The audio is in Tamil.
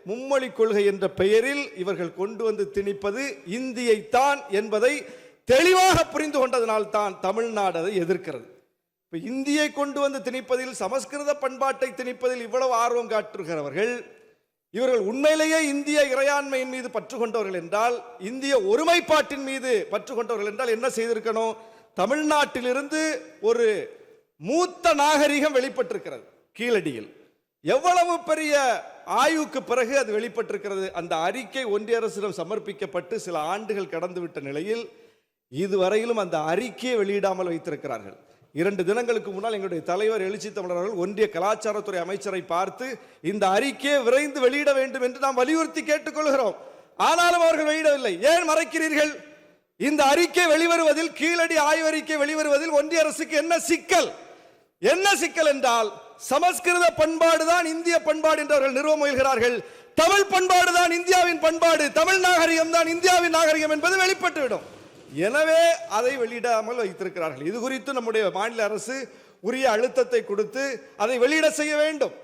மும்மொழி கொள்கை என்ற பெயரில் இவர்கள் கொண்டு வந்து திணிப்பது இந்தியைத்தான் என்பதை தெளிவாக புரிந்து கொண்டதனால்தான் தமிழ்நாடு அதை எதிர்க்கிறது. இப்ப இந்தியை கொண்டு வந்து திணிப்பதில், சமஸ்கிருத பண்பாட்டை திணிப்பதில் இவ்வளவு ஆர்வம் காட்டுகிறவர்கள், இவர்கள் உண்மையிலேயே இந்திய இறையாண்மையின் மீது பற்று கொண்டவர்கள் என்றால், இந்திய ஒருமைப்பாட்டின் மீது பற்று கொண்டவர்கள் என்றால் என்ன செய்திருக்கணும்? தமிழ்நாட்டிலிருந்து ஒரு மூத்த நாகரிகம் வெளிப்பட்டிருக்கிறது. கீழடியில் எவ்வளவு பெரிய ஆய்வுக்கு பிறகு அது வெளிப்பட்டிருக்கிறது. அந்த அறிக்கை ஒன்றிய அரசிடம் சமர்ப்பிக்கப்பட்டு சில ஆண்டுகள் கடந்துவிட்ட நிலையில் இதுவரையிலும் அந்த அறிக்கையை வெளியிடாமல் வைத்திருக்கிறார்கள். 2 தினங்களுக்கு முன்னால் எங்களுடைய தலைவர் எழுச்சி தமிழர்கள் ஒன்றிய கலாச்சாரத்துறை அமைச்சரை பார்த்து இந்த அறிக்கையை விரைந்து வெளியிட வேண்டும் என்று நாம் வலியுறுத்தி கேட்டுக்கொள்கிறோம். ஆனாலும் அவர்கள் வெளியிடவில்லை. ஏன் மறைக்கிறீர்கள்? இந்த அறிக்கை வெளிவருவதில், கீழடி ஆய்வறிக்கை வெளிவருவதில் ஒன்றிய அரசுக்கு என்ன சிக்கல்? என்ன சிக்கல் என்றால், சமஸ்கிருத பண்பாடு தான் இந்திய பண்பாடு என்று அவர்கள் நிறுவ முயல்கிறார்கள். தமிழ் பண்பாடு தான் இந்தியாவின் பண்பாடு, தமிழ் நாகரிகம் தான் இந்தியாவின் நாகரிகம் என்பது வெளிப்பட்டுவிடும். எனவே அதை வெளியிடாமல் வைத்திருக்கிறார்கள். இது குறித்து நம்முடைய மாநில அரசு உரிய அழுத்தத்தை கொடுத்து அதை வெளியிட செய்ய வேண்டும்.